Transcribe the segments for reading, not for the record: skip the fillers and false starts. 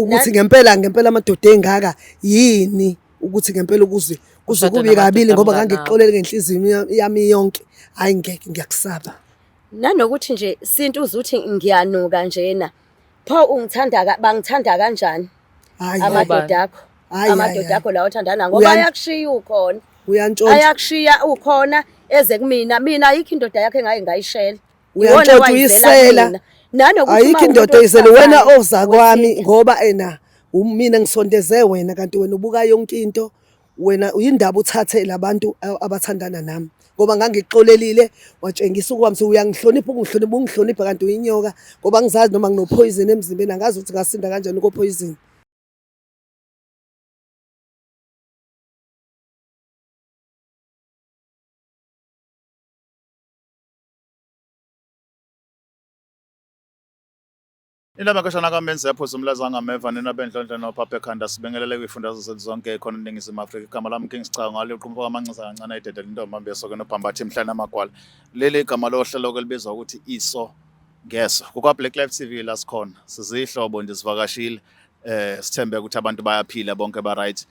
ukuthi ngempela amadoda engaka yini ukuthi ngempela kuze kube kabili ngoba ngangixolele ngenhliziyo yami yonke. Hayi ngeke ngiyakusaba. Nanokuthi nje Sintu uzuthi ngiyanuka njena. Pho ungithanda bangithanda kanjani? Amadoda akho. Amadoda akho la othandana ngoba ayakushiya ukhona. Uyantshontsha. Ayakushiya ukhona eze kumina. Mina ayikho indoda yakhe ngaye ngayishela. Uyantshontsha uyisela. Ayikho indoda oyizele wena oza kwami ngoba mina ngisondeze wena kanti wena ubuka yonke into. Wena uyindaba uthathe labantu abathandana nami ngoba ngangixolelile watshengisa ukwami uyangihlonipha ungihlonipha kanti uyinyoka ngoba ngizazi noma ngino poison emzimbeni angazi ukuthi ngasinda kanjani uko poison. Indaba kashana kamenze yaphuza umlazi angameva nina bendlondla noPapa ekhanda sibingelele kwifundazwe zonke ekhona eNingizimu Afrika. Igama lami King Sichawu ngale uqumbuka amanxiza kancane idede intombi ambeso kenobhambathi emhlane amagwala. Leli igama lohlelo kelibizwa ukuthi iso ngeso. Kuka Black Life TV la sikhona. Sizihlobo nje sivakashile. Sithembe ukuthi abantu bayaphila bonke ba right.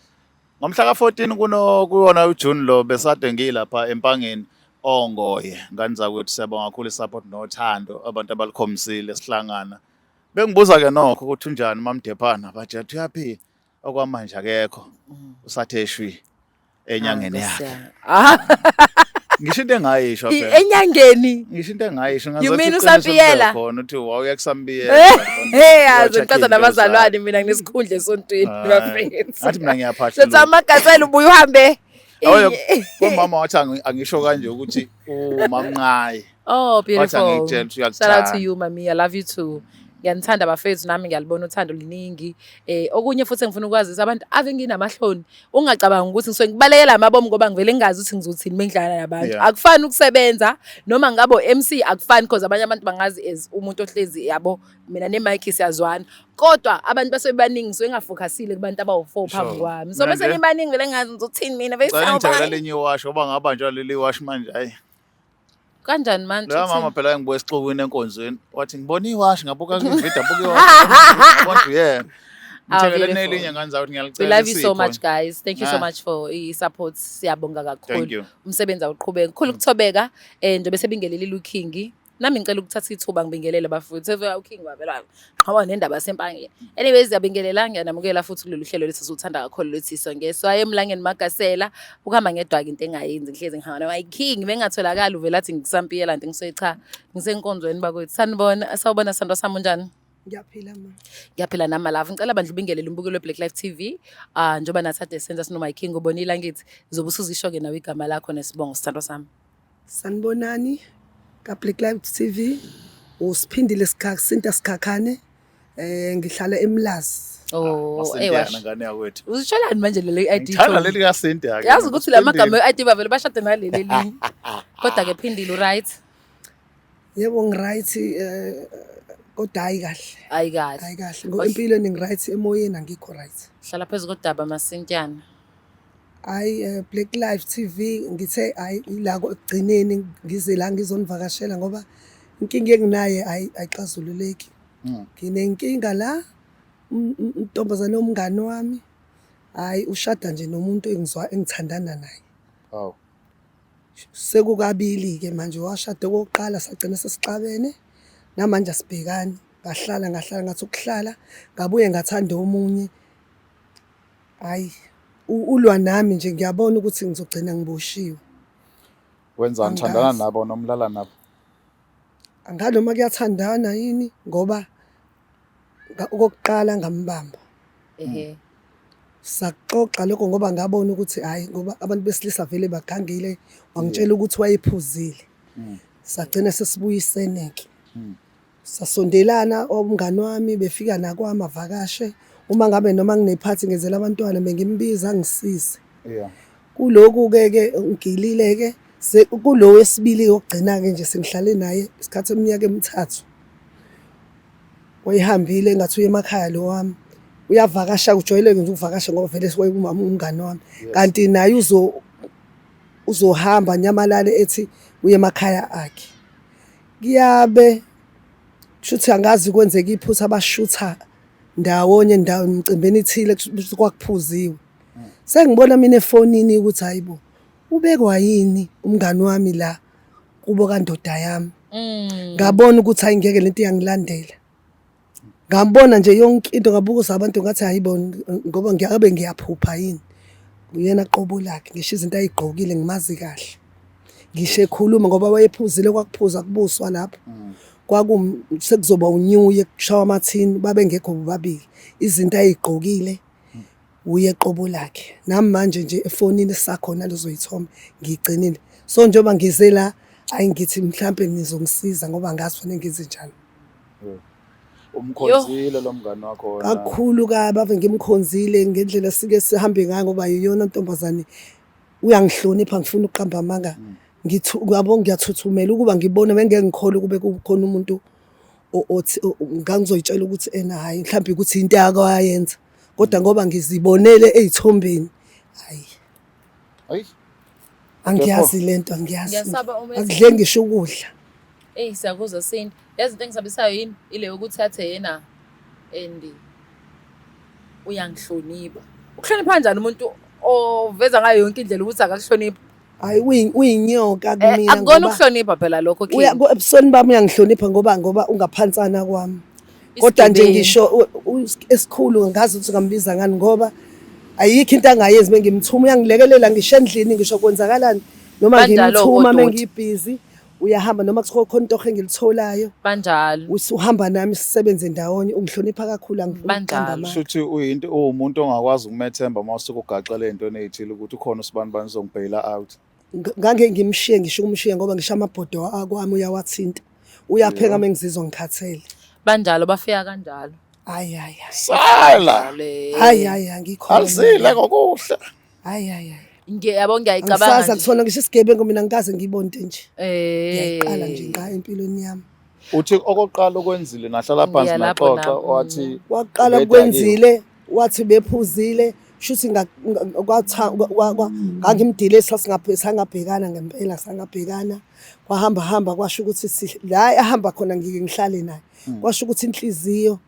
Ngomhla ka14 kuwona uJune lo besade ngilapha empangeni ongoye. Nganiza ukuthi siyabonga kakhulu isupport nothando abantu abalikhomisile sihlangana. Bengibuza ke nokho ukuthi unjani mamdephana bathi uyaphila okwamanje akekho usathe shwi enyangeni yakhe. Ngisho into engayisho phela enyangeni ngisho into engayisho ngazothi you mean usapiyela khona uthi wawuya kusambiyela yazi ngicatha nabazalwane mina nginesikhundla esontweni bafriends athi mina ngiyaphahla sethi amagasela ubuye uhambe umama wathi angisho kanje ukuthi umamnqayi. Oh beautiful. Shout out to you mami, I love you too. Ngiyanthanda abafethu nami ngiyalibona uthando liningi. Okunye futhi engifuna ukwazisa abantu ave nginamahloni. Ungacabanga ukuthi ngisuke ngibalekela amabomu ngoba ngivele ngazi ukuthi ngizothini mengidlala nabantu. Akufani ukusebenza noma ngabo MC akufani because abanye abantu bangazi as umuntu ohlezi yabo mina nemic siyazwana. Kodwa abantu base baningi ngisuke ngafocusile kubantu abawu4 phambi kwami. So bese nibaningi vele ngazi ngizothini mina bese ngicela lenye wash ngoba ngabanjwa leli wash manje hayi. Kanjani manje? La mama phela ngibuye esixukwini enkonzweni wathi ngibona iwash ngabuka kwivideo abuke iwash. Want to yeah. Ngithelele nelinye nganza ukuthi ngiyalicela. We love you so much guys. Thank you so much for support. Siyabonga kakhulu. Umsebenzi awuqhubeka. Kukhulu ukuthobeka nje bese bingelele iLuking. Nami ngicela ukuthatha ithuba ngibingelele bafuthu. Seve uKing wabela. Qhawa nendaba sempangeni. Anyways ngiyabingelela ngiyanamukela futhi kulolu hlelo lethi sizothanda kakhulu lethi songeso emlangeni magasela ukuhamba ngedwa into engayenzi ngihlezi ngihamba no King bengatholakala uvela athi ngisampiyela into ngisoyi cha ngisenkonzweni bakwethu sanibona sawubona sandwa sami njani. Ngiyaphila mama. Ngiyaphila nama love ngicela bandla ubingelele umbukelo weBlack Life TV njoba nathade senza sinoma King ubonile ngithi zobe usuzisho ke nawe igama lakho nesibongo sithandwa sami. Sanibonani ka Black Life TV usiphindile Sinta Sikhakhane ngihlala eMlazi. Oh ewash ngane yakwethu uzisholani manje leli ID ngithanda leli kaSinta yake yazi ukuthi lamagama eID bavele bashade naleli linye kodwa ke phindile right. Yebo ngiright kodwa hayi kahle ngoba empilweni ngiright emoyeni angikho right. Hlala phezulu kodaba masintyana. Black Life TV ngithe ila ekugcineni ngize la ngizonivakashela ngoba inkinga enginaye ayixazululeki. Nginenkinga la untombazane omngane wami ushada nje nomuntu engithandana naye. Sekukabili ke manje washada okokuqala sagcina sesixabene namanje asibhekani ngahlala ngathi ukuhlala ngabuye ngathanda omunye. Ulwa nami nje ngiyabona ukuthi ngizogcina ngiboshiwe. Wenza ngithandana nabo nomlala nabo. Anganoma kuyathandana yini ngoba okokuqala ngambamba. Saxoxa lokho ngoba ngabona ukuthi ngoba abantu besilisa vele bagangile wangitshela ukuthi wayephuzile. Sagcina sesibuyiseneke. Sasondelana omngane wami befika nakwami avakashe. Uma ngabe noma nginephathi ngezela abantwana bengimbiza ngisize. Kuloku ke ngilile ke kulo wesibili yokugcina ke nje sengihlale naye isikhathi eminyaka emithathu. Wayihambile ngathi uye emakhaya lo wami. Uyavakasha ujwayeleke nje ukuvakasha ngoba vele siwaye umama umngane wami. Kanti naye uzohamba nyamalale ethi uye emakhaya akhe. Kuyabe shuthi angazi kwenzeka iphutha abashutha ndawonye emcimbini ethile kwakuphuziwe. Sengibona mina efonini ukuthi hayibo ubekwa yini umngani wami la kubo kandoda yami. Ngabona ukuthi ayingeke lento iyangilandela. Ngabona nje yonke into ngabukuza abantu ngathi hayibo ngoba ngiyabe ngiyaphupha yini. Uyena qobo lakhe ngisho izinto ayigqokile ngimazi kahle. Ngisho ekhuluma ngoba wayephuzile kwakuphuza kubuswa lapho. Sekuzoba unyuye kushawa amathini babe ngekho bobabili. Izinto ayigqokile uye qobo lakhe. Nami manje nje efonini sakhona lezo yithombe ngigcinile. So njengoba ngize la ayingithi mhlambe nizongisiza ngoba ngazi fanele ngize njani. Umkhonzile lo mngani wakho wona. Kakhulu kabi ave ngimkhonzile ngendlela sike sihambe ngayo ngoba yiyona ntombazane uyangihlonipha ngifuna ukuqamba amanga. Ngiyabonga ngiyathuthumela ukuba ngibone bengeke ngikhole kube kukhona umuntu othi ngangizoyitshela ukuthi hayi mhlambe ukuthi into yakho wayenza kodwa ngoba ngizibonele ezithombeni hayi angiyazi lento angiyazi akudle ngisho ukudla siyakuzwa sini yazi into engisabisayo yini ile ukuthi athe yena and uyangihlonipha ukuhlonipha kanjani umuntu oveza ngayo yonke indlela ukuthi akakuhlonipha hayi uyinyoka kumina akukona ukuhlonipha phela lokho ebusweni bami uyangihlonipha ngoba ungaphansana kwami kodwa nje ngisho esikhulu ngazi ukuthi ngambiza ngani ngoba ayikho into angayenzi bengimthuma uyangilekelela ngisho endlini ngisho kwenzakalani noma ngimthuma mengibhizi uyahamba noma kukhona into engilitholayo banjalo uhamba nami sisebenze ndawonye ungihlonipha kakhulu banjalo shuthi umuntu ongakwazi ukumethemba mawusuke ugaxela into ezithile ukuthi ukhona usibani bani uzongibhayila out ngange ngimshiye ngisho ukumshiya ngoba ngisho amabhodo akwami uyawathinta uyapheka mengizizwa ngikhathele banjalo bafika kanjalo hayi sala hayi ngikhona alizile ngokuhle hayi ngiyabonga ngiyayicabanga ngisaza kuthona ngisho isigebengu mina ngikaze ngibonke nje ngiyaqala nje ngayo empilweni yami uthi okoqala okwenzile nahlala phansi naxoxa wathi waqala kwenzile wathi bephuzile shuthi ngangimdile sangabhekana ngempela sangabhekana kwahamba kwasho ukuthi la ahamba khona ngike ngihlale naye kwasho ukuthi inhliziyo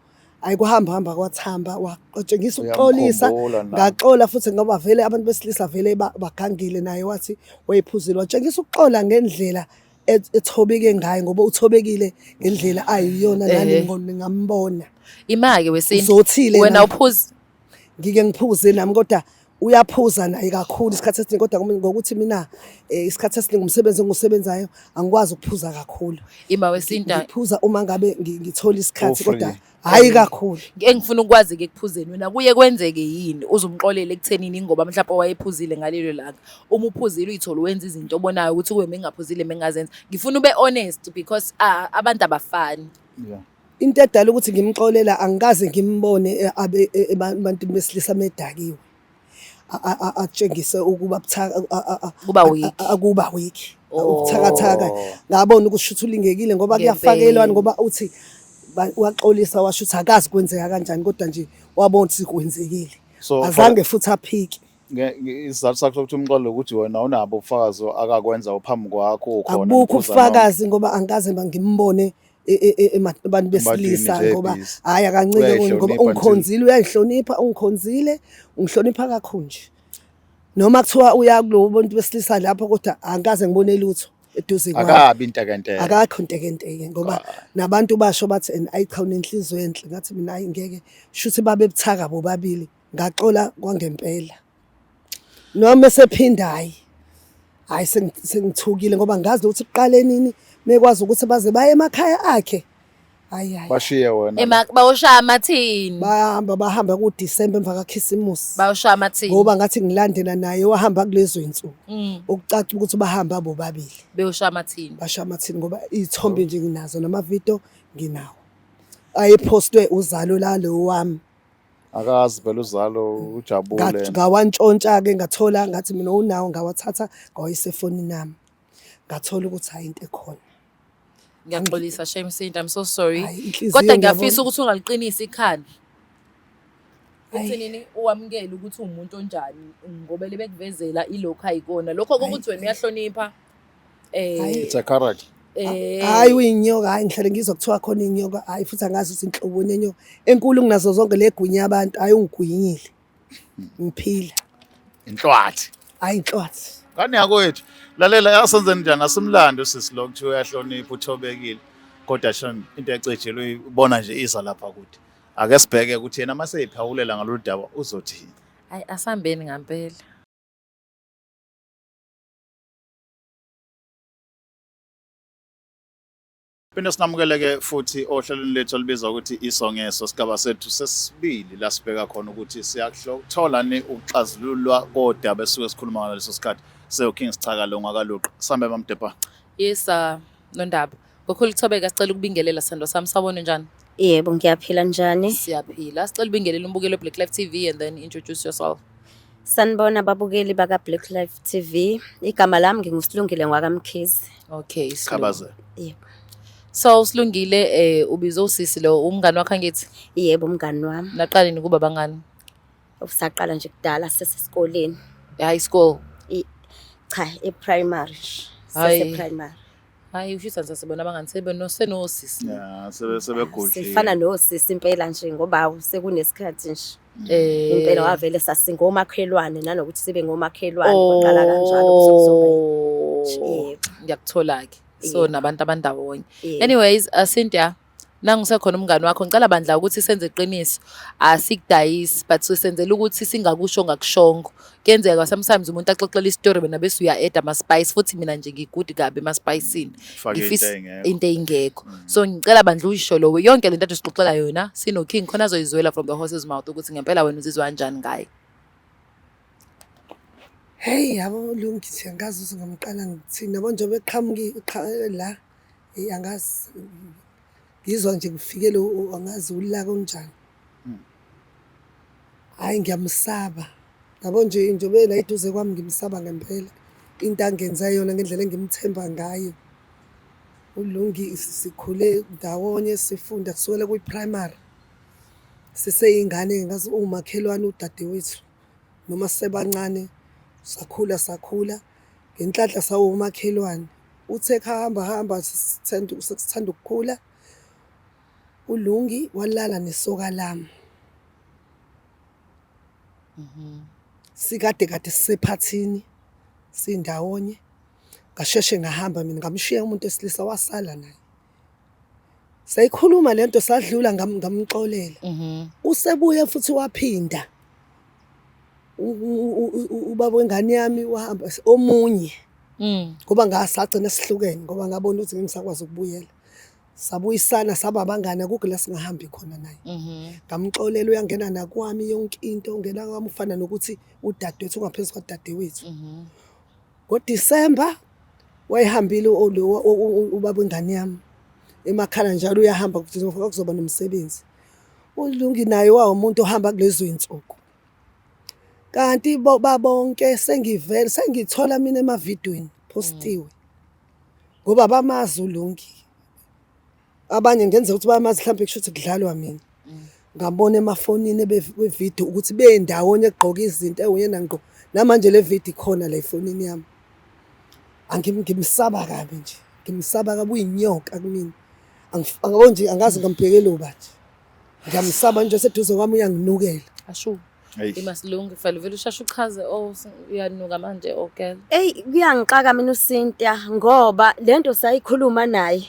ayikuhamba kwathamba watshengisa ukuxolisa ngaxola futhi ngoba vele abantu besilisa vele bagangile naye wathi wayephuzile watshengisa ukuxola ngendlela ethobeke ngayo ngoba uthobekile ngendlela ayiyona nani ngingambona imake wesintu uzothile wena uphuza ngike ngiphuze nami kodwa uyaphuza naye kakhulu isikhathi esiningi kodwa ngokuthi mina isikhathi esiningi umsebenzi engisebenzayo angikwazi ukuphuza kakhulu ima wesinta ngiphuza uma ngabe ngithola isikhathi kodwa hayi kakhulu engifuna ukwazi ke kuphuzeni wena kuye kwenzeke yini uzumxolele ekuthenini ngoba mhlawumbe wayephuzile ngalelo langa uma uphuzile uyithola wenza izinto obonayo ukuthi kube mengaphuzile mengazenza ngifuna ube honest because abantu abafani into edala ukuthi ngimxolela angikaze ngimbone abantu besilisa medakiwe atshengise ukuba kuba weak ukuthakathaka ngabona ukuthi shuthi ulingekile ngoba kuyafakelwana ngoba uthi waxolisa washo ukuthi akazi kwenzeka kanjani kodwa nje wabona ukuthi kwenzekile azange futhi aphike isizathu sakho ukuthi umxolele ukuthi wena unabo ubufakazi akakwenza uphambi kwakho ukhona abukho ubufakazi ngoba angikaze ngimbone abantu besilisa ngoba hayi akancike ngoba ungikhonzile uyayihlonipha ungihlonipha kakhulu nje noma kuthiwa uya kulo bontu besilisa lapho kodwa angikaze ngibone lutho eduze kwami akabi intekenteke akakho intekenteke ngoba nabantu basho bathi ayichawuna inhliziyo enhle ngathi mina ayingeke shuthi babe buthaka bobabili ngaxola kwangempela noma esephinda hayi sengithukile ngoba ngazi ukuthi uqale nini mekwazi ukuthi baze baye emakhaya akhe hayi bashiye wena bayoshaya amathini bahamba ku December emva kaKhisimusi bayoshaya amathini ngoba ngathi ngilandela naye wahamba kulezo insuku okucaca ukuthi bahamba abo babili beyoshaya amathini bashaya amathini ngoba izithombe nje nginazo namavideo nginawo ayepostwe uzalo lalo wami akazi phela uzalo ujabule ngawantshontsha ke ngathola ngathi mina unawo ngawathatha ngawayisefoni nami ngathola ukuthi hayi into ekhona ngiyaxolisa shame Sinta I'm so sorry kodwa ngiyafisa ukuthi ungaliqinisa ikhanda uthenini uwamukela ukuthi umuntu onjani ngoba lebekuvezela ilokho ayikona lokho ukuthi wena uyahlonipha it's a character Hayi uyinyoka, hayi ngihlale ngizwa kuthiwa khona inyoka, hayi futhi angazi ukuthi inhlobo nenyoka enkulu kunazo zonke legwinya abantu, hayi ungigwinyile. Ngiphila. Inhlwathi. Hayi inhlwathi. Ngani yakwethu, lalela yasenzeni njani asimlando sisi lo kuthiwa uyahlonipha uthobekile. Kodwa shon into ecejelwe ubona nje iza lapha kude. Ake sibheke ukuthi yena mase ephawulela ngalolu daba uzothini. Hayi asambeni ngempela. Phinde sinamukeleke futhi ohlelweni lethu olubizwa ukuthi isongeso sigaba sethu sesibili la sibheka khona ukuthi siyakuthola ni uxazululwa kodaba esuke sikhuluma ngaleso sikhathi seyoKings Chakala ongakaluqa sambe mamdepa. Yes Nondaba. Ngokhulu Thobeka sicela ukubingelela sando sami sabona njani? Yebo ngiyaphila njani? Siyaphila. Sicela ubingelele umbukelo Black Life TV and then introduce yourself. Sanibona ababukeli baka Black Life TV. Igama lami ngingusilungile ngwakamkhizi. Okay, Khabaze. Yebo. So Silungile ubizo usisi lo umngani wakhe ngithi? Yebo umngani wami. Naqala ni kuba bangani? Usaqala nje kudala sesesikoleni. High school. Cha, e-primary. Hayi. Sese-primary. Hayi ushisa sasibona bangani senosisi. Yeah, sebegudli. Sifana nosisi impela nje ngoba sekunesikhathi nje. Impela wavele sasingomakhelwane nanokuthi sibe ngomakhelwane kwaqala kanjalo kuzokuzoba. Ngiyakuthola ke. So nabantu abandawonye. Anyways, Cynthia, nangisekhona umngani wakho ngicela bandla ukuthi senze iqiniso. Asikudayisi but sisenzela ukuthi singakusho ngakushongo. Kuyenzeka sometimes umuntu axoxela istory bena bese uya add ama spice futhi mina nje ngigudi kabi ama spiceini. Ngifisa into engekho. So ngicela bandla uyisho lo yonke lento athi sixoxela yona sino King khona azoyizwela from the horse's mouth ukuthi ngempela wena uzizwa kanjani ngaye. Hey yabo Lungi angazi ukuthi ngamqala ngithini yabo nje beqhamuki la angazi ngizwa nje ngifike lo angazi ulaka kanjani. Hayi ngiyamsaba yabo nje njobe la iduze kwami ngimsaba ngempela into angenza yona ngendlela engimthemba ngayo. uLungi sikhule ndawonye sifunda kusukela kwi-primary siseyingane ngazi umakhelwane udadewethu noma sebancane sakhula ngenhlanhla sawo umakhelwane uthe hamba sithanda ukukhula. uLungi walala nesoka lami sikade sisephathini sindawonye ngasheshe ngahamba mina ngamshiya umuntu esilisa wasala naye sayikhuluma lento sadlula ngamxolela usebuye futhi waphinda ubaba wengane yami wahamba omunye ngoba ngasagcina sihlukene ngoba ngabona ukuthi ngisakwazi ukubuyela sabuyisana saba abangane akukho la singahambi khona naye ngamxolela uyangena nakwami yonke into ongena kwami ufana nokuthi udadewethu ungaphezulu kwadadewethu ngoDisemba wayehambile ubaba wengane yami emakhala njalo uyahamba kuzoba nomsebenzi. uLungi naye wawo umuntu ohamba kulezo insuku kanti babonke sengithola mina emavidweni postiwe ngoba bamazi uLungi abanye ngenze ukuthi bayamazi mhlawumbe kushuthi kudlalwa mina ngabona emafonini bevideo ukuthi bendawonye egqoka izinto ewuyena ngqo namanje le video ikhona la efonini yami ngimsaba kabi nje ngimsaba kabi uyinyoka kumina angabo nje angazi ngambhekela ubathi ngiyamsaba nje seduze kwami uyanginukela ashu imasilungi fale vele ushasha uchaze uyanuka manje okay kuyangixaka mina uCynthia ngoba lento sayikhuluma naye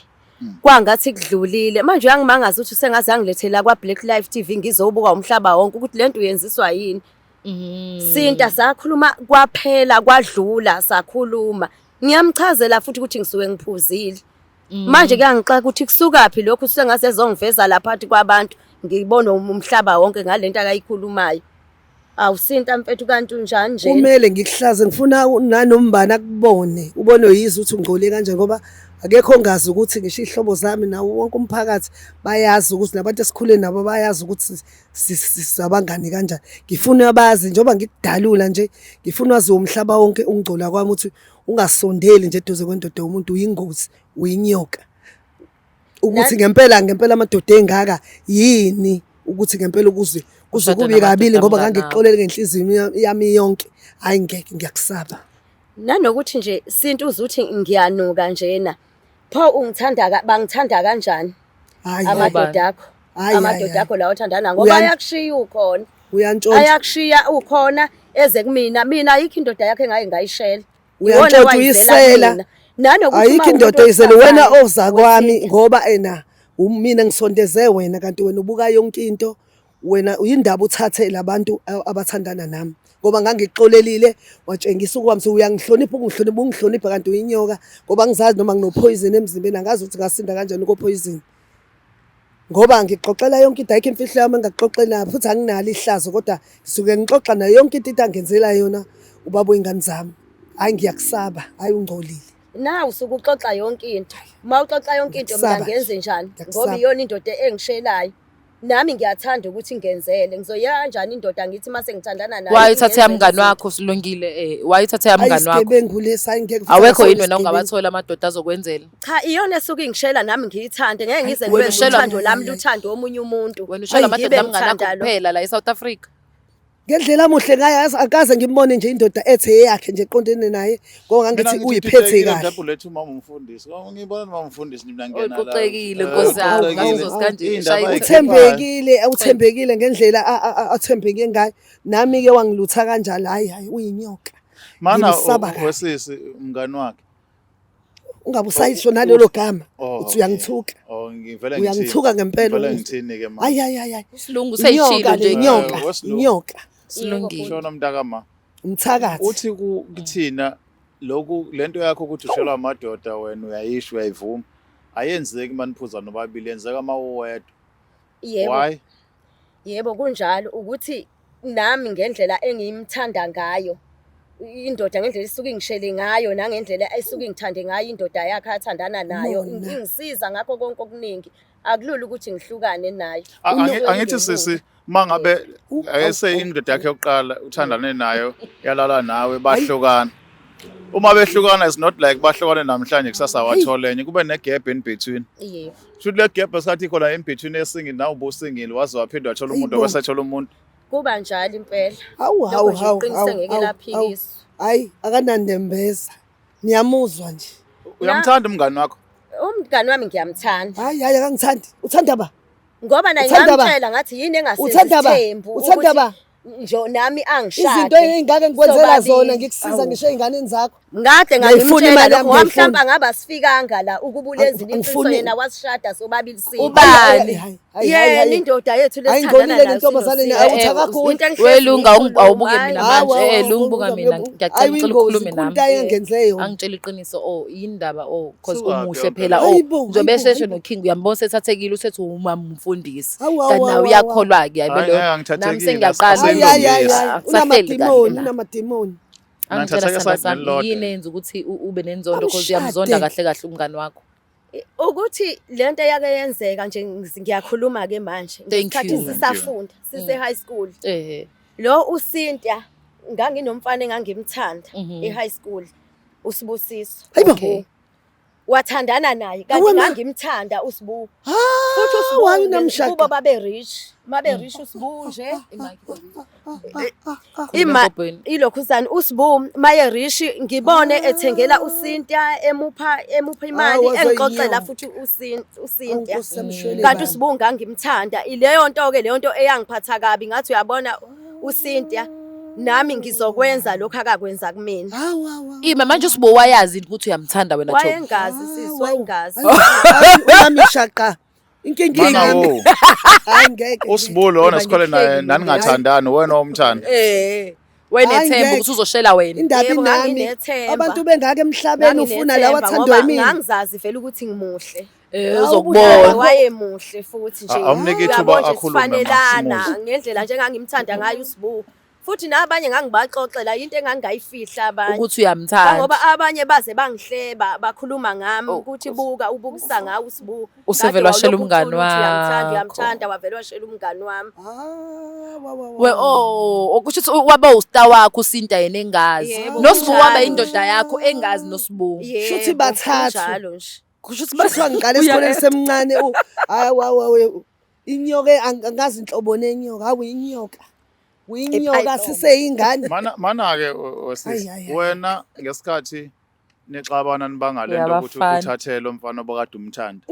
kwangathi kudlulile manje uyangimangaza ukuthi sengaze angilethela kwa Black Life TV ngizobuka umhlaba wonke ukuthi lento uyenziswa yini. Cynthia sakhuluma kwaphela kwadlula sakhuluma ngiyamchazela futhi ukuthi ngisuke ngiphuzile manje kuyangixaka ukuthi kusukaphi lokho sengaze ezongiveza lapha phathi kwabantu ngibona umhlaba wonke ngalento akayikhulumayo. Cynthia mfethu kanti unjani nje kumele ngikuhlaze ngifuna nanombani akubone ubone yizo ukuthi ungcole kanje ngoba akekho ongazi ukuthi ngisho ihlobo zami nawo wonke umphakathi bayazi ukuthi nabantu esikhule nabo bayazi ukuthi sisabangani kanjani. Ngifuna abazi njengoba ngikudalula nje ngifuna wazi umhlaba wonke ungcola kwami ukuthi ungasondeli nje eduze kwendoda umuntu uyingozi uyinyoka ukuthi ngempela amadoda engaka yini ukuthi ngempela kuzokubi kabili ngoba ngangixolele ngenhliziyo yami yonke hayi ngeke ngiyakusaba nanokuthi nje Sintu uzuthi ngiyanuka njena Pho bangithanda kanjani Hayi amadoda akho? Hayi, Amadoda hayi, akho lawo othandana ngoba Uyan- ayakushiya ukhona. uyantshontsha Ayakushiya ukhona eze kumina. Mina ayikho indoda yakhe engake ngayishela. uyantshontsha uyisela. Ayikho indoda oyizele wena oza kwami ngoba mina ngisondeze wena kanti wena ubuka yonke into. Wena uyindaba uthathe labantu abathandana nami ngoba ngangixolelile watshengisa ukwami uyangihlonipha ungihlonipha kanti uyinyoka ngoba ngizazi noma nginopoison emzimbeni angazi ukuthi ngasinda kanjani ko-poison ngoba ngixoxela yonke into ayikho imfihlo yami engaxoxela futhi anginalo ihlazo kodwa ngisuke ngixoxa nayo yonke into angenzela yona ubaba wengane zami. Hayi ngiyakusaba, hayi ungcolile. Nawe usuke uxoxa yonke into. Uma uxoxa yonke into mina ngenze njani? Ngoba iyona indoda engishelayo. Nami ngiyathanda ukuthi ngenzele. Ngizoyeka kanjani indoda ngithi mase ngithandana nayo. Wayithathe yamngani wakho Silungile wayithathe yamngani wakho. Awekho yini wena ungabathola amadoda azokwenzela? Cha iyona esuke ingishela nami ngiyithande. Ngeke ngize ngiwenze uthando lami luthando omunye umuntu. Wena ushela amadoda amngani akho kuphela la eSouth Africa. Ngendlela muhle ngayo akaze ngimbone nje indoda ethe yakhe nje eqondene naye ngoba ngangithi uyiphethe kahle. Lapho lethu mama umfundisi. Ngibona mama umfundisi mina ngena la. Uqoqekile Nkosi yakho ngizos kanje. Uthembekile ngendlela athembeke ngayo. Nami ke wangilutha kanjalo hayi uyinyoka. Mana wesisi umngani wakhe. Ungabe usayisho nalelo gama uthi uyangithuka. Ngivela uyangithuka ngempela. Ngivela ngithini ke mama. Hayi. Silungu sayishilo nje inyoka. Silungile. Shona mntakama. Umthakathi. Uthi kuthina lokhu lento yakho ukuthi ushelwa amadoda wena uyayisho uyayivuma. Ayenzeki maniphuza nobabili yenzeka mawuwedwa. Why? Yebo kunjalo ukuthi nami ngendlela engimthanda ngayo indoda ngendlela isuke ingishele ngayo nangendlela esuke ngithande ngayo indoda yakhe athandana nayo ingisiza ngakho konke okuningi akulula ukuthi ngihlukane nayo. Angithi sisi mangabe ayese indoda yakhe yokuqala uthandane nayo yalala nawe bahlukana. Uma behlukana is not like bahlukane namhlanje kusasa watholenye kube ne gap in between. Yebo. Should le gap esathi khona in between esingini nawo ubusingile waze waphinda wathola umuntu owasethola umuntu. Kuba njalo impela. Hawu. Qinise ngeke laphikiswa. Hayi akanandembeza. Niyamuzwa nje. Uyamthanda umngani wakho? Umngani wami ngiyamthanda. Hayi akangithandi. Uthanda ba? Ngoba naye ngamtshela ngathi yini engasethembu. Uthanda ba? Njo nami angishade. Izinto engingake ngikwenzela zona ngikusiza ngisho einganeni zakho. Ngade ngangimtshela lokho mhlamba ngaba sifikanga la ukubulezile imfiso yena wasishada sobabili sini. Ubani? Yena indoda yethu Ayingcolile lesithandana le ntombazane nayo awutha kakhulu. Welunga awubuke mina manje lungibuka mina ngiyacela ukukhuluma nami. Into ayengenze yona. Angitshela iqiniso yindaba cause umuhle phela njobe sheshe no King uyambona sethathekile usethi umama umfundisi. Kanti nawe uyakholwa ke yabelo. Nami sengiyaqala unamadimoni. Angitshela sami yini enza ukuthi ube nenzondo cause uyamzonda kahle kahle umngani wakho. Ukuthi lento yake yenzeka nje ngiyakhuluma ke manje ngesikhathi sisafunda sise high school. Lo uSintia nganginomfana engangimthanda e-high school uSibusiso. Okay. Wathandana naye kanti ngangimthanda uSibu. Futhi uSibu kuba babe rich. Mabe rich uSibu nje. Ilokhuzana uSibu maye rich ngibone ethengela uSintia emupha imali engixoxela futhi uSintia. Kanti uSibu ngangimthanda. Ileyo nto ke leyo nto eyangiphatha kabi ngathi uyabona uSintia nami ngizokwenza lokho akakwenza kumina. Ima manje uSibo wayazi ukuthi uyamthanda wena Thobo. Wayengazi siswa ingazi. Nami shaqa. Inkinga ngami. Hayi ngeke. uSibo lona sikhole naye naningathandani wena omthanda. Wena ethemba ukuthi uzoshela wena. Indaba inami. Abantu bengake emhlabeni ufuna lawa athandwa yimi. Ngangizazi vele ukuthi ngimuhle. Uzokubona wayemuhle futhi nje. Awunike ithuba akhulume nami. Ngendlela njengangimthanda ngayo uSibo. Futhi nabanye ngangibaxoxela into engangayifihla abanye ukuthi uyamthanda ngoba abanye baze bangihleba bakhuluma ngami ukuthi ubukisa ngawo uSibu usevela washela umngani wami uyamthanda wavela washela umngani wami ukuthi waba ustar wakho uSinta yena engazi noSibu waba indoda yakho engazi noSibu shuthi bathathu njalo nje kushuthi bathiwa ngiqala esikoleni semncane hayi inyoka angazi inhlobo nenyoka hawu inyoka uyinyoka siseyingane mana ke wena ngesikhathi nixabana nibangalento ukuthi Uyabafana. uthathe lo mfana obakade umthanda.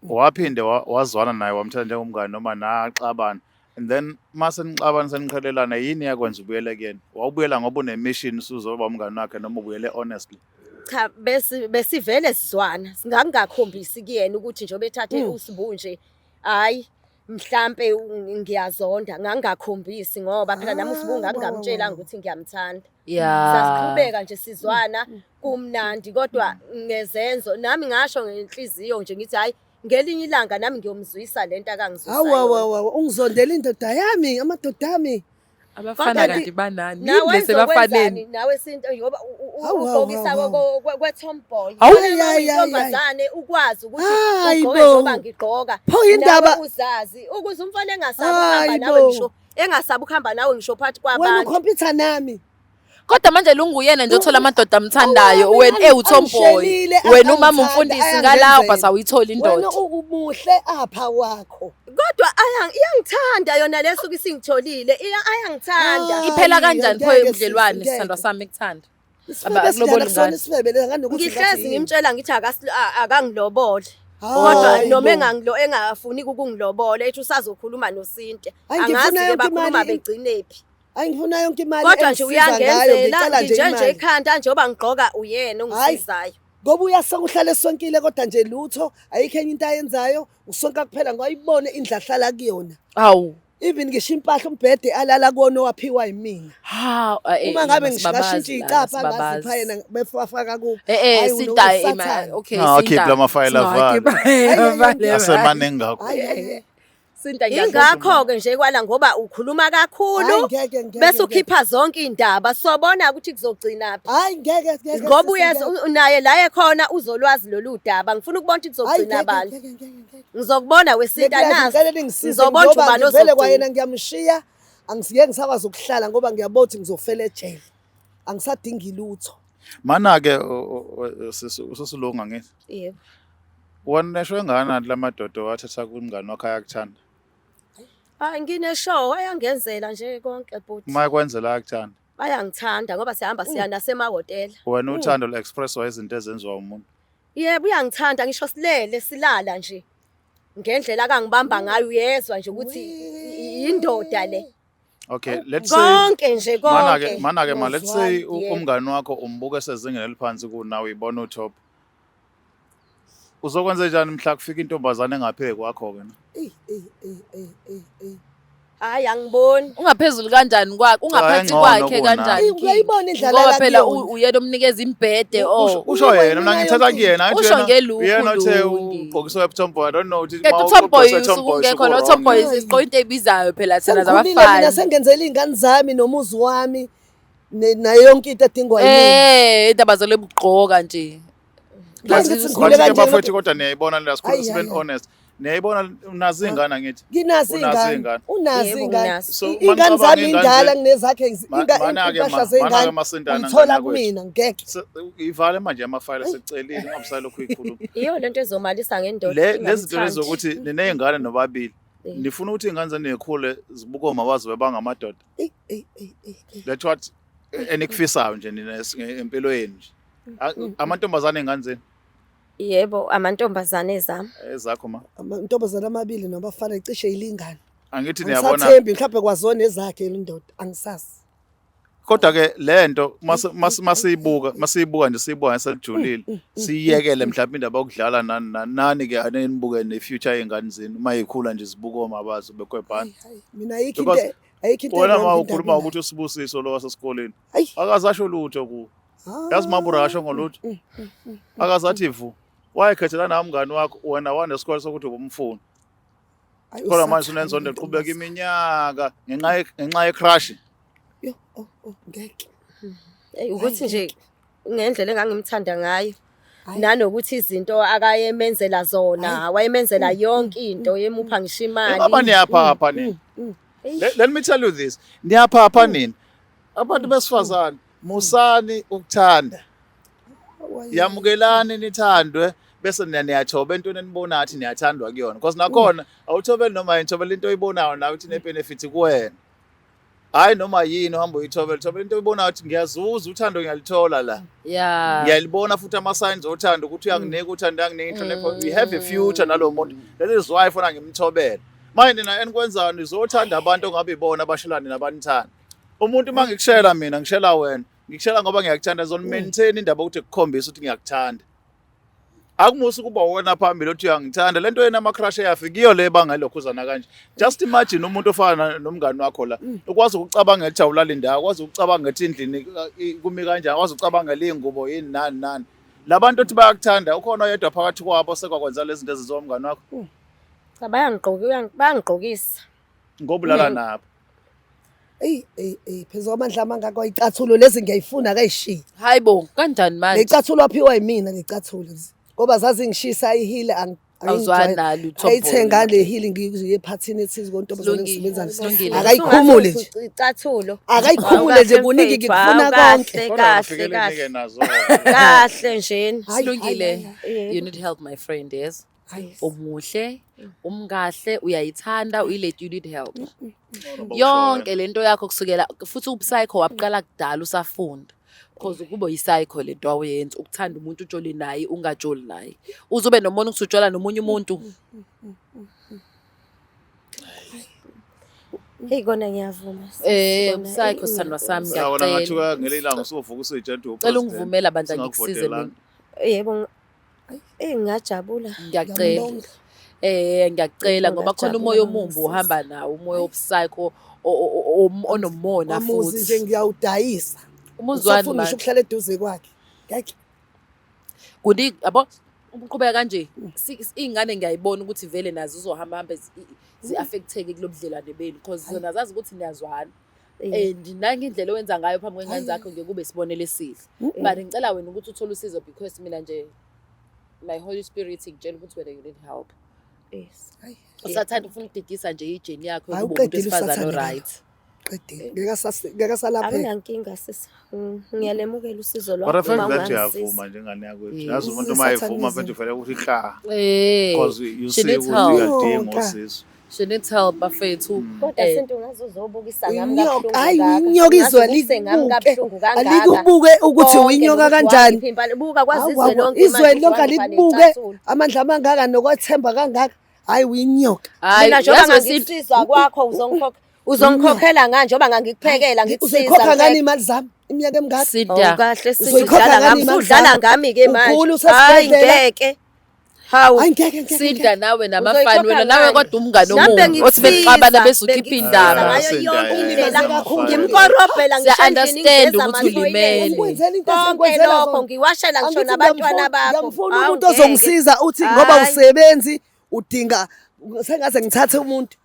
Waphinde wazwana naye wamthanda njengomngane noma naxabana. And then mase nixabana seniqhelelana yini yakwenza ubuyele kuyena? Wawubuyela ngoba unemission usuzoba umngane wakhe noma ubuyele honestly? Cha besivele sizwana singakungakhombisi kuyena ukuthi njengoba ethathe usibu nje hayi mhlambe ngiyazonda ngangakhombisi ngoba phela nami usibu ngamtshela ukuthi ngiyamthanda. Yeah. Sasiqhubeka nje sizwana kumnandi kodwa ngezenzo nami ngasho ngenhliziyo nje ngithi hayi ngelinye ilanga nami ngiyomzwisa lento akangizwisa. Hawa ungizondela indoda yami amadoda ami. Abafana kanti banani? Nawe Bese bafaneni. nawe sinto yoba Hawu, ugqokisa hawu, kwetomboy. Hayi, ukwazi ukuthi Hayi ugqoke bo. njengoba ngigqoka. Pho indaba- Nawe uzazi ukuze umfana engasabi Hayi ukuhamba nawe bo. ngisho engasabi ukuhamba nawe ngisho phakathi Wena kwabantu. ukhompyutha nami. Kodwa manje lunguyena nje othola amadoda amthandayo wena utomboy. Angishelile, Wena uma angithanda, umfundisi ngalawo ayangenzela. basa uyithola Wena indoda. ubuhle apha wakho. Kodwa iyangithanda yona leso kisingitholile. Ayangithanda. Ah. Iphela kanjani pho Ngeke, ubudlelwane ngeke. sithandwa sami ekuthanda? Isifebe Kulobole sidala kusona ngane. isifebe nganokuthi Ngihlezi ngimtshela ngithi akangilobole. Hayi Kodwa bo. noma engafuni ukungilobola ethi usazokhuluma noSintia. Hayi, ngifuna Angazi ke yonke bakhuluma imali- begcinephi. Hayi ngifuna yonke imali Kodwa nje engisiza ngayo, uyangenzela ngicela nje nje imali. ekhanda njengoba ngigqoka uyena ongisizayo. Ngoba uyasonka uhlale sonkile kodwa nje lutho ayikho enye into ayenzayo usonka kuphela ngoyibone indla ahlala kuyona. Hawu. Even ngisho impahla umbhede alala kuona waphiwa yimina. Ha, Uma ngabe ngishintsha icapha ngazipha yena befaka kuphi. Hayi, Sinta okay, No, keep la mafayela avale. Asemaningi Hayi, kakhulu. hayi, Sinta Ingakho-ke nje kwala ngoba ukhuluma kakhulu ngeke. bese ukhipha zonke indaba sobona ukuthi kuzogcina phi. Hayi ngeke. Ngoba uyeza naye la ekhona uzolwazi lolu daba. Ngifuna ukubona ukuthi kuzogcina bani. Ngizokubona wesinta nasi. Ngizobona ngoba ubani ngivele kwayena ozogcina. ngiyamshiya angisike ngisakwazi ukuhlala ngoba ngiyabona ukuthi ngizofela ejele. Angisadingi lutho. Mana ke ususulunga ngithi. Yebo. Wona neshwe ngana lamadoda wathatha kumngane wakhe ayakuthanda. Hayi ngine-show ayangenzela nje konke but Uma kwenzela ayakuthanda. bayangithanda ngoba sihamba siya nasemahhotela. Wena uthando le-express izinto ezenziwa umuntu. Yebo uyangithanda ngisho silele silala nje. Ngendlela akangibamba ngayo uyezwa nje ukuthi indoda le. Okay, let's say Konke nje konke. mana ke let's say Yebo. umngane wakho umbuka esezingeni eliphansi kunawe uyibona utop. Uzokwenza njani mhla kufika intombazane engapheki kwakho ke na? Hayi angiboni. ungaphezulu kanjani kwakhe, ungaphansi Hayi, kwakhe ngcono kanjani? kunami. Uyayibona indlela Ngoba la phela kuyona. uyena omnikeza imbhede Usho yena mina ngithatha kuyena athi Usho ngelukhu yena uthe Lungi. ugqokiswe ebutomboy. I don't know ukuthi Kanti uTomboy usungekho no Tomboy sigqoka into ebizayo phela thina Sengikhulile mina zabafana. sengenzela iy'ngane zami nomuzi wami nayo yonke into edingwa yimi. Indaba zole bugqoka nje. Manje Lazi- ngikhule Kodwa kanje bafethu kodwa niyayibona la sikhulu Ayi, sibe ayi, ayi. honest. Niyayibona unazi ingane ngithi. Nginazi Unazi ingane. ingane. Unazi Yebo, ingane. nginazi. So, Ingane manicabanga zami ingane indala nje- nginezakhe Mana-ke impahla ma- zengane. mana-ke masintana Uyithola ngane kumina ngeke. Ivale manje amafayile sekucelile ungabusalokhu uyikhuluma. Iyo lento ezomalisa ngendoda. Lezi zinto ingangithandi. lezokuthi niney'ngane nobabili nifuna ukuthi iy'ngane zenu y'khule zibuke omawazi bebangamadoda. That's what enikufisayo nje nina empilo yenu nje. Amantombazane ey'ngane zenu Yebo amantombazane ezami. ezakho ma. Amantombazane amabili nabafana icishe ilingana. Angithi niyabona Ngisathembi mhlawumbe kwazona ezakhe le ndoda angisazi. kodwa-ke le nto masiyibuka nje siyibuka ngeselijulile siyiyekele mhlawumbe indaba yokudlala nani-ke anenibuke ne-future y'ngane zenu uma yikhula nje zibuke omabazi bekwebhana. Hayi, mina ayikho Because into ayikho into wena wrong ma indaba ukhuluma nayo. ukuthi usibusiso lo wasesikoleni Ayi. akazasho lutho kuwo. Ah. Yazi mabura kasho ngolutho akazathi vu wayekhethela nawe umngane wakho wena wanesikole sokuthi ubumfuni Ayi, kodwa manje usathanda unenzonto into eqhubeka manje. iminyaka ngenxa ye-crush. Yo, ngeke. Ukuthi nje ngendlela engangimthanda ngayo. Hayi. Nanokuthi izinto akayemenzela zona, wayemenzela yonke into yemupha ngisho imali. Ingaba niyaphapha nini? Let me tell you this, niyaphapha nini? Abantu besifazane musani ukuthanda, yamukelani nithandwe bese niyathoba entweni enibona ngathi niyathandwa kuyona because nakhona awuthobeli noma yinthobela into oyibonayo nawe ukuthi ne-benefit kuwena. hayi noma yini uhamba uyithobela into oyibonayo ukuthi ngiyazuza uthando ngiyalithola la Yeah. ngiyalibona futhi ama-signs othando ukuthi uyanginika uthando uyanginika inhlonipho we have a future nalo muntu that is why funa ngimthobele manje nina enikwenzani nizothanda abantu ongabe ibona abashelani nabanithanda umuntu uma ngikushela mina ngishela wena ngikushela ngoba ngiyakuthanda zoni-maintain indaba ukuthi kukhombisa ukuthi ngiyakuthanda akumusi kuba wona phambili uthi uyangithanda lento yena ama-crush eyafika iyo le bangelokhuzana kanje just imagine umuntu ofana nomngani wakho la ukwazi ukucabanga ethi awulala indawo ukwazi ukucabanga ethi endlini kumi kanjani ukwazi ukucabanga iy'ngubo yini nani nani labantu othi bayakuthanda ukhona oyedwa phakathi kwabo sekwakwenza lezi zinto ezizowa umngani wakho Cha bayangigqokisa. ngobulala nabo Phezu kwamandla amangaka wayicathulo lezi ngiyayifuna kayishiya. Hayibo, kanjani manje? Lecathulo waphiwa yimina lecathulo. Ngoba zazi ngishisa ihile Awuzwani nalo uThobho. ayithenga le hili ngiye ephathini ethize kontombazane ngisebenzana. Silungile. Akayikhumule nje. Icathulo. Akayikhumule nje kuningi ngikufuna konke. Kahle. nazo Kahle njeni. Silungile. You need help my friend, yes. Umuhle, umkahle, uyayithanda, uyileti you need help. Yonke lento yakho kusukela futhi ubupsycho waqala kudala usafunda. Because ukuba yipsycho lento awuyenza ukuthanda umuntu utsholi naye ungatsholi naye. Uzube nomuntu usutshola nomunye umuntu. Hey kona ngiyavuma. Ubupsycho sithandwa sami wona ngiyacela. ngathiwa ngelilanga usuvuka usuyitshela Cela ungivumela bandla ngikusize mina. Yebo. Ngingajabula. Ngiyacela. Ngiyacela ngoba khona umoya omumbi uhamba nawo umoya obupsycho onomona Amuzi nje futhi. ngiyawudayisa. Umuzwani Usafuna manje. ngisho ukuhlala eduze kwakhe. Ngeke. Kuningi yabo ukuqhubeka kanje ingane ngiyayibona ukuthi vele nazo uzohamba hamba zi-affecteke kulobudlelwane beni because zona zazi ukuthi niyazwana and nangendlela owenza ngayo phambi kwengane zakho ngeke kube isibonelo esihle but ngicela wena ukuthi uthole usizo because mina nje my Holy Spirit ngitshela ukuthi wena you need help. Yes. Usathanda ufuna ukudidisa nje ijeni yakho Hayi, ukuba umuntu uqedile wesifazane usathanda right. Qedile. Ngeke salapha. Akunankinga sisi. Ngiyalemukela usizo but lwakho. I think uma that ungangisiza. uyavuma njengane yakwethu Yes. yazi umuntu uma evuma manje ufele ukuthi kha because you She see needs ukuthi help. uyadinga usizo She needs help bafethu. Kodwa sinto ngazozobukisa ngami Inyoka, kabuhlungu. hayi kangaka. inyoka izwe Ngazubukise ngami kabuhlungu kangaka. alikubuke ukuthi Konke uyinyoka nokuthi kanjani. wangiphimba, buka kwazi izwe Awu, lonke izwe manje lonke ukuthi alibuke wangifanele amandla amangaka nokwethemba kangaka hayi uyinyoka. mina njengoba yazi wesintu ngangisiza kwakho uzongikhokhela ngani njengoba ngangikuphekela ngikusiza Uzoyikhokha ngani imali zami iminyaka emingaka? Sinda. kahle Uzoyikhokha sidlala ngani ngami imali udlala zami? ngami ke Ukhulu manje hayi usesibhedlela. ngeke hawu Hayi ngeke Sinda nawe Uzoyikhokha namafani wena nawe ngani? kodwa umngane Mhlambe omubi othi bexabana bese ukhipha bengisiza indaba. ngayo Sinda, yonke yeah, indlela yeah, ngimkorobhela Siya-understand ukuthi ulimele. Ukwenzela into konke esengikwenzela lokho zona. ngiwashela ngisho Angithi nabantwana bakho ngiyamfuna Hawu, umuntu ngeke. ozongisiza uthi ngoba Hayi. usebenzi udinga sengaze ngithathe umuntu.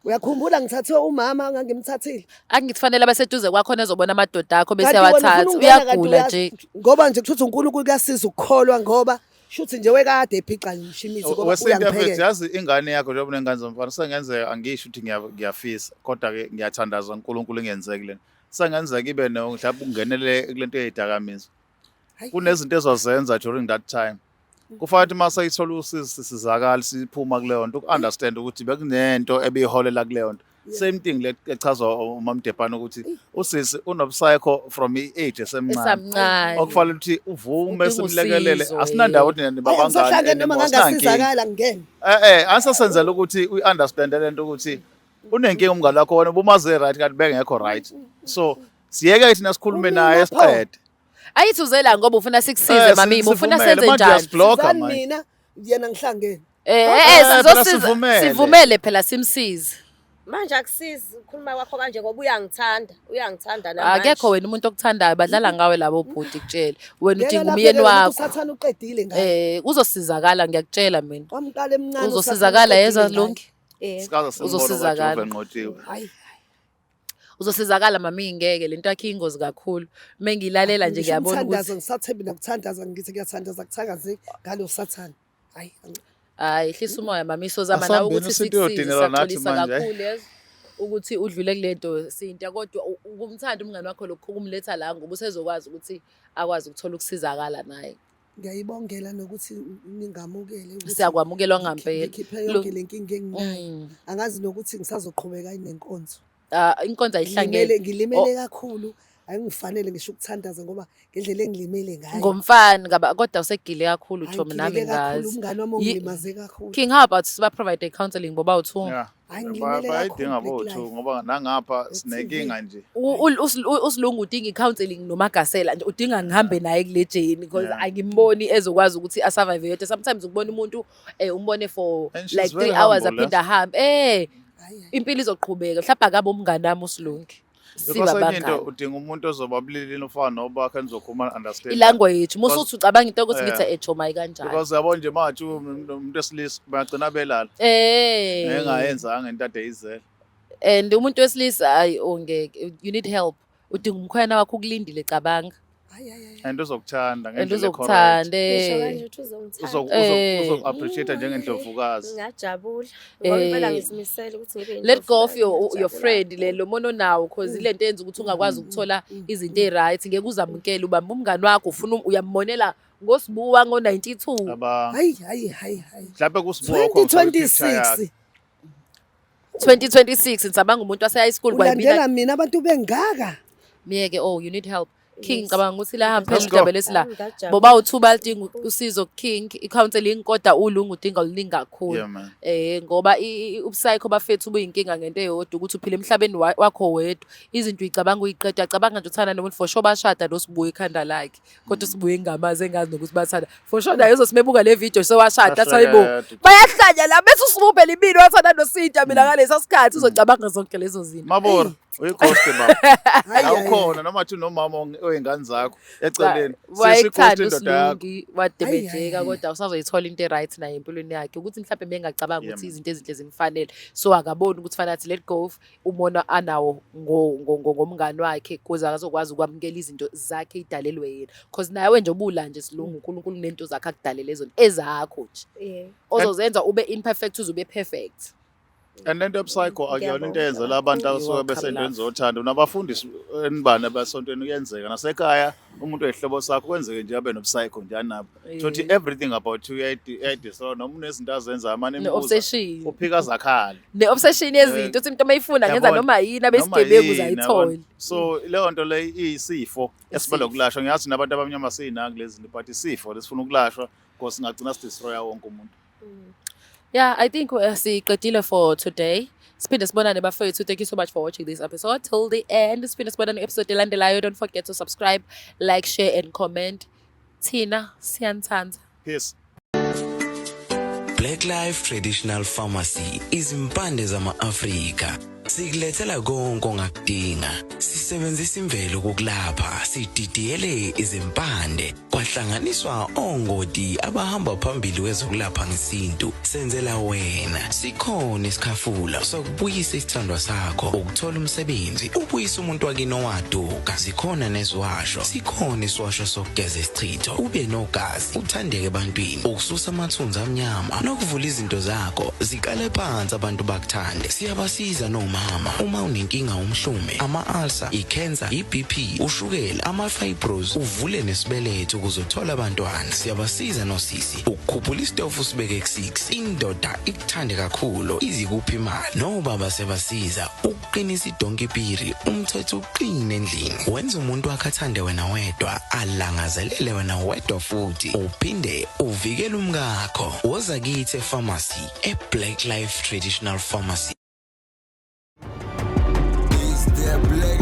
Uyakhumbula ngithathe umama ngangimthathile. Angithi fanele abaseduze kwakho nezobona amadoda akho bese Kanti wena ufuna yawathatha. ukungena kanti Uyagula uyazi- nje. Ngoba nje kuthiwa uNkulunkulu kuyasiza ukukholwa ngoba shuthi nje wekade ephica ngishimithi ngoba wesinto yafethu uyangiphekela. yazi ingane yakho njengoba unengane zomfana sengenzeka angisho ukuthi ngiyafisa kodwa-ke ngiyathandaza uNkulunkulu ingenzeki lena sengenzeka ibe mhlawumbe ukungenele kulento yeyidakamizwa Hayi. kunezinto ezazenza during that time kufanele ukuthi uma sayithola usizo sizakala siphuma kuleyo nto uku-understand ukuthi bekunento ebeyiholela kuleyo nto same thing le echazwa uMamDepana ukuthi usisi unobupsycho from i-age esemncane Esamncane. okufanele ukuthi uvume Udinga simlekelele usizo, asinandawo ukuthi Hayi, nibabangani angisahlangene noma anymore, sinankinga. ngangasizakala ngene. Asasenzela ukuthi uyi-understand lento ukuthi unenkinga umngane wakho wona ubumaze right kanti bengekho right so siyeke thina sikhulume naye siqede Ayithuzela ngoba ufuna sikusize mami, ufuna senze njani? uyasibloka Sizani manje mina yena ngihlangene. phela Sizosiza sivumele. sivumele phela simsize. manje akusizi ukukhuluma kwakho kanje ngoba uyangithanda namanje Akekho wena umuntu okuthandayo badlala ngawe labo bhuti kutshela. Wena Ngeke udinga lapha umyeni ke wakho. usathana uqedile ngayo. Uzosizakala ngiyakutshela mina. Wamqala emncane Uzosizakala yeza lonke. sikaze simbone Uzosizakala. uJehova enqotshiwe Hayi. Uzosizakala mami ngeke lento yakhe ingozi kakhulu. Mengilalela nje ngiyabona ukuthi ngisathembi nokuthandaza ngithi ngiyathandaza kuthakaze ngalo sathana. Hayi. hayi hlisa umoya mami sozama nawe Asihambeni ukuthi isinto sikusize yodinela nathi saxolisa manje. kakhulu yes ukuthi udlule kulento sinto kodwa ukumthanda umngane wakho lokho kumletha la ngoba usezokwazi ukuthi akwazi ukuthola ukusizakala naye. Ngiyayibongela nokuthi ningamukele ukuthi Siyakwamukela ngempela. ngikhiphe yonke lenkinga enginayo. Angazi nokuthi ngisazoqhubeka nenkonzo. inkonzo ayihlangene Ngilimele kakhulu. Angifanele ngisho ukuthandaza ngoba ngendlela engilimele ngayo. ngomfana kodwa usegile kakhulu Hayi, Thomi ngigile nami kakhulu, ngazi. umngani wami ongilimaze kakhulu. King, how about siba provide counseling boba u2? Yeah. Hayi, ngilimele Bayidinga kakhulu bo2 Black ngoba nangapha sinenkinga nje. usilungu udinga i-counseling nomagasela nje udinga ngihambe naye kule journey because Yeah. angimboni ezokwazi ukuthi asurvive yedwa. Sometimes ukubona umuntu umbone for And she's like 3 very hours humble, aphinda ahambe Hayi, impilo izoqhubeka mhlawumbe akabe umngani wami usilungi siba Because into bangani udinga umuntu ozobabulilini ufana nobakhe nizokhuluma understand. ilanguage musuthi ucabanga into ukuthi Yeah. ngithi echoma kanjani Because yabo nje manje umuntu esilisa bagcina belala. Engayenzanga into ade izela. and umuntu wesilisa hayi ongeke you need help udinga umkhwena wakho ukulindile cabanga hayi. And uzokuthanda and ngendlela correct. uzokuthanda Ngisho kanje uthi uzongithanda. Uzo-appreciate njengendlovukazi. Ngingajabula ngoba impela ngizimisele ukuthi ngibe let go of indlovukazi, your ngingajabula. friend lo mono nawo cause ilento yenza ukuthi ungakwazi ukuthola izinto eziright ngeke uzamukele ubamba umngani wakho ufuna uyambonela ngosibuwa ngo92 Aba Hayi. mhlawumbe kusibuka wakho 2026 2026 ngicabanga umuntu wase high school ulandela mina abantu bengaka. miyeke you need help King ngicabanga ukuthi la hamba Let's phela go. udaba lesila Ngingajabula. boba u2 balidinga usizo King i-counseling kodwa ulungu udinga oluningi kakhulu Yeah man. ngoba ubupsycho bafethu ubuyinkinga ngento eyodwa ukuthi uphile emhlabeni wakho wedwa izinto uyicabanga uyiqeda acabanga nje uthanda nomuntu for sure bashada nosibuya ikhanda lakhe kodwa sibuye ngamazi engazi nokuthi bathanda for sure naye uzosimebuka le video sewashada Kahle sayibo kahle. bayahlanya la bese usibuphela impilo wathanda nosinta mina ngalesa sikhathi uzocabanga zonke lezo zinto Mabora, uyighost baba. Hayi, La hayi, ukhona noma thi nomama oyingane zakho eceleni. wayekuthanda Sesighost indoda yakho. usilungi wadebejeka Ayi. kodwa usazoyithola into right naye empilweni yakhe ukuthi mhlawumbe bengacabanga Yeah, ukuthi man. izinto ezinhle zimfanele so akaboni ukuthi fanele athi let go umona anawo ngomngani wakhe kuze akazokwazi ukwamukela izinto zakhe idalelwe yena because nawe nje ubula nje silungu uNkulunkulu nento zakhe akudalele ezona ezakho nje Yeah. ozozenza ube imperfect uzobe perfect And then the psycho akuyona into Ngiyabonga. eyenza abantu You're abasuke welcome, besentweni love. zothando nabafundisi enibani abasontweni kuyenzeka nasekhaya umuntu oyihlobo sakho kwenzeke nje abe nopsycho njani nabo thothi everything about you yayidisona noma unezinto azenza amane ne-obsession uphika zakhali ne-obsession yezinto uthi umuntu uma yifuna ngenza Yabona. noma yini Noma abesigebengu yini, uzayithola yabona. So leyo nto le iyisifo esibala ukulashwa ngiyazi nabantu abamnyama siyinaki lezi zinto but isifo lesifuna ukulashwa because singagcina sidestroya wonke umuntu. Yeah, I think siqedile for today. Siphinde sibonane bafowethu. Thank you so much for watching this episode till the end. Siphinde sibonane episode elandelayo. Don't forget to subscribe, like, share and comment. Thina siyanthanda. Peace. Black Life Traditional Pharmacy izimpande zama-Afrika. Sikulethela konke ongakudinga. Sisebenzisa imvelo ukulapha, sididiyele izimpande. Kwahlanganiswa ongoti abahamba phambili kwezokulapha ngesintu. Senzela wena. Sikhona isikhafula sokubuyisa isithandwa sakho, ukuthola umsebenzi, ubuyisa umuntu wakini owaduka. Sikhona neziwasho. Sikhona isiwasho sokugeza isichitho. Ube nogazi, uthandeke ebantwini, ukususa amathunzi amnyama, nokuvula izinto zakho. Zikale phansi abantu bakuthande. Siyabasiza noma uma unenkinga umhlume, ama-ulcer, i-cancer, i-BP, ushukela, ama-fibros, uvule nesibeletho ukuzothola abantwana. Siyabasiza nosisi ukukhuphula isitofu sibeke ku6. Indoda ikuthande kakhulu izikuphi imali. Nobaba sebasiza ukuqinisa idonkipiri, umthetho uqine endlini. Wenza umuntu wakhe athande wena wedwa, alangazelele wena wedwa futhi. Uphinde uvikele umkakho. Woza kithi epharmacy, eBlack Life Traditional Pharmacy. Is there black